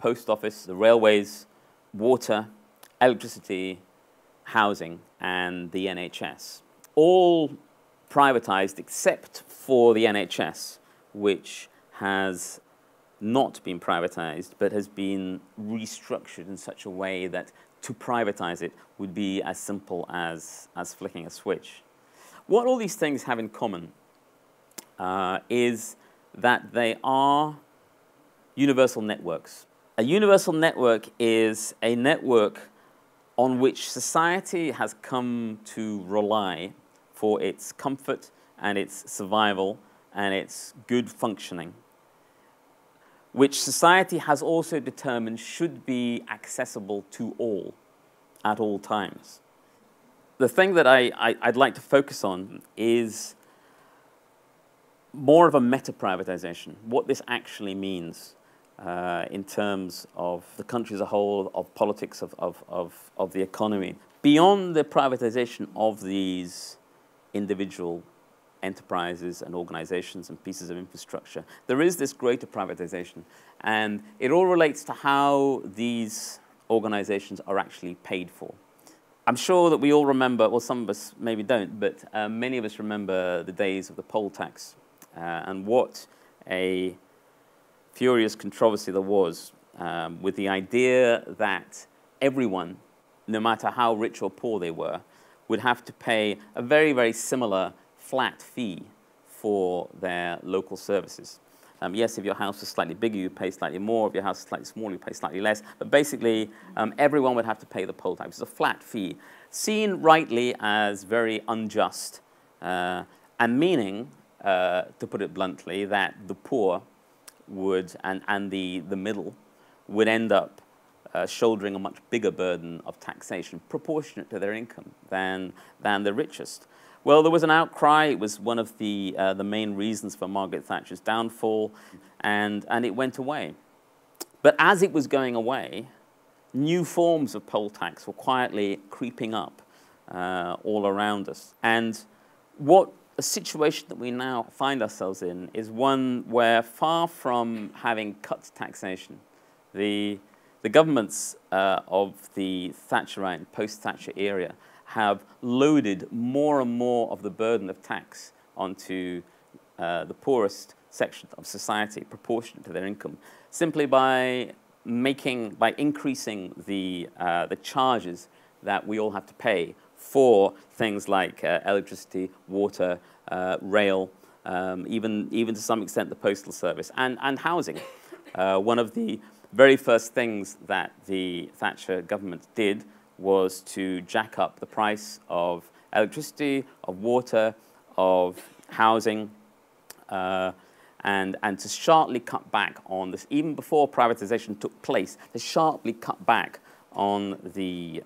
post office, the railways, water, electricity, housing, and the NHS. All privatized except for the NHS, which has not been privatized, but has been restructured in such a way that to privatize it would be as simple as flicking a switch. What all these things have in common is that they are universal networks. A universal network is a network on which society has come to rely for its comfort and its survival and its good functioning, which society has also determined should be accessible to all at all times. The thing that I'd like to focus on is more of a meta-privatization, what this actually means in terms of the country as a whole, of politics, of the economy. Beyond the privatization of these individual enterprises and organizations and pieces of infrastructure, there is this greater privatization, and it all relates to how these organizations are actually paid for. I'm sure that we all remember, well, some of us maybe don't, but many of us remember the days of the poll tax and what a furious controversy there was with the idea that everyone, no matter how rich or poor they were, would have to pay a very, very similar flat fee for their local services. Yes, if your house is slightly bigger, you pay slightly more. If your house is slightly smaller, you pay slightly less. But basically, everyone would have to pay the poll tax. It's a flat fee, seen rightly as very unjust, and meaning, to put it bluntly, that the poor would, and the middle, would end up shouldering a much bigger burden of taxation proportionate to their income than the richest. Well, there was an outcry. It was one of the main reasons for Margaret Thatcher's downfall, and it went away. But as it was going away, new forms of poll tax were quietly creeping up all around us. And what a situation that we now find ourselves in is one where, far from having cut taxation, the governments of the Thatcherite and post-Thatcher era have loaded more and more of the burden of tax onto the poorest section of society, proportionate to their income, simply by increasing the charges that we all have to pay for things like electricity, water, rail, even to some extent the postal service, and housing. One of the very first things that the Thatcher government did was to jack up the price of electricity, of water, of housing, and to sharply cut back on this, even before privatization took place, to sharply cut back on the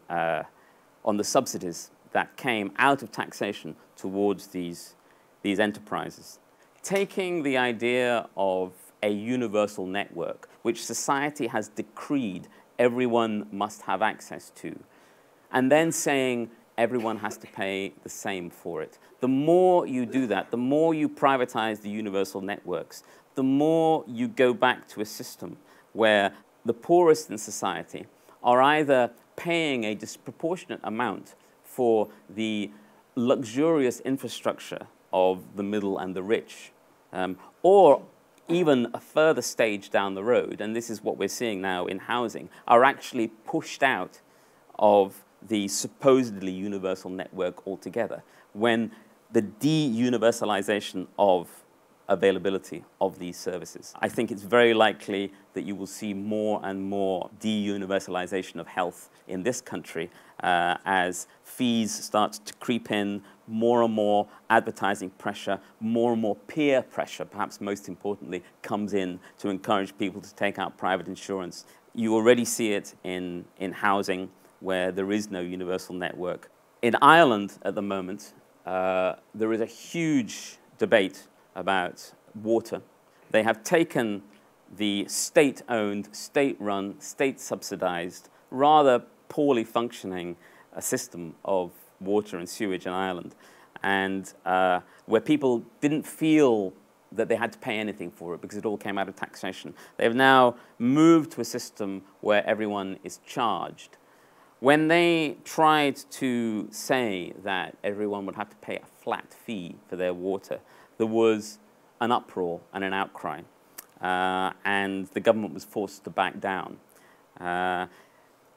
subsidies that came out of taxation towards these enterprises. Taking the idea of a universal network, which society has decreed everyone must have access to, and then saying everyone has to pay the same for it. The more you do that, the more you privatize the universal networks, the more you go back to a system where the poorest in society are either paying a disproportionate amount for the luxurious infrastructure of the middle and the rich, or even a further stage down the road, and this is what we're seeing now in housing, are actually pushed out of the supposedly universal network altogether, when the de-universalization of availability of these services. I think it's very likely that you will see more and more de-universalization of health in this country as fees start to creep in, more and more advertising pressure, more and more peer pressure, perhaps most importantly, comes in to encourage people to take out private insurance. You already see it in housing, where there is no universal network. In Ireland at the moment, there is a huge debate about water. They have taken the state-owned, state-run, state-subsidized, rather poorly functioning system of water and sewage in Ireland, and where people didn't feel that they had to pay anything for it because it all came out of taxation. They have now moved to a system where everyone is charged. When they tried to say that everyone would have to pay a flat fee for their water, there was an uproar and an outcry, and the government was forced to back down.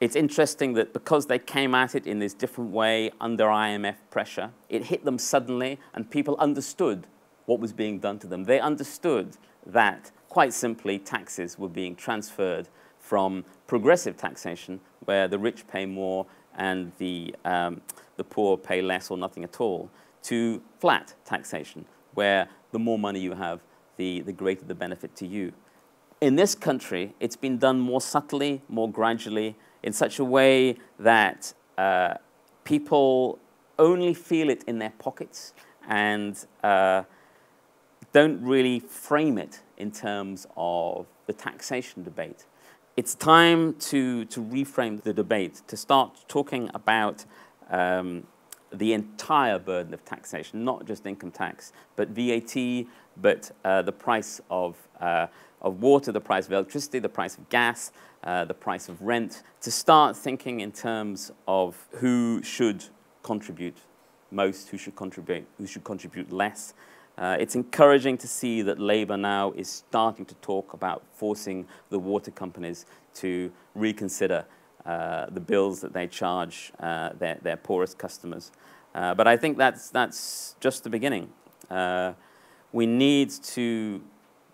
It's interesting that because they came at it in this different way under IMF pressure, it hit them suddenly and people understood what was being done to them. They understood that, quite simply, taxes were being transferred from progressive taxation, where the rich pay more and the poor pay less or nothing at all, to flat taxation, where the more money you have, the greater the benefit to you. In this country, it's been done more subtly, more gradually, in such a way that people only feel it in their pockets and don't really frame it in terms of the taxation debate. It's time to reframe the debate, to start talking about the entire burden of taxation, not just income tax, but VAT, but the price of water, the price of electricity, the price of gas, the price of rent, to start thinking in terms of who should contribute most, who should contribute less. It's encouraging to see that Labour now is starting to talk about forcing the water companies to reconsider the bills that they charge their poorest customers. But I think that's just the beginning. We need to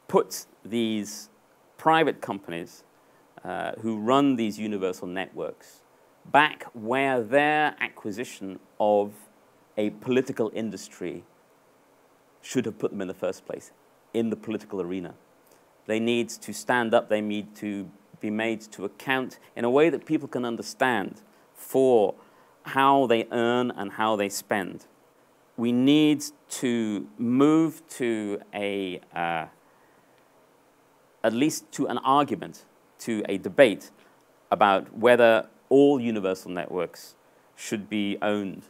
put these private companies who run these universal networks back where their acquisition of a political industry should have put them in the first place, in the political arena. They need to stand up, they need to be made to account in a way that people can understand for how they earn and how they spend. We need to move to at least to an argument, to a debate about whether all universal networks should be owned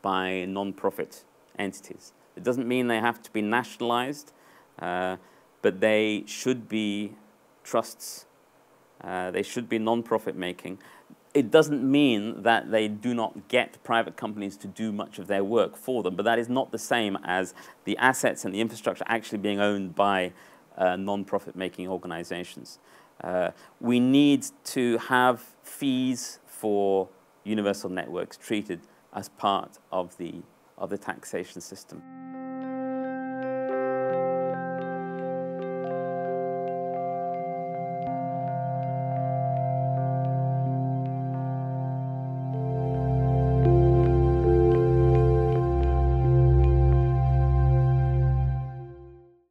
by non-profit entities. It doesn't mean they have to be nationalized, but they should be trusts. They should be non-profit making. It doesn't mean that they do not get private companies to do much of their work for them, but that is not the same as the assets and the infrastructure actually being owned by non-profit making organizations. We need to have fees for universal networks treated as part of the taxation system.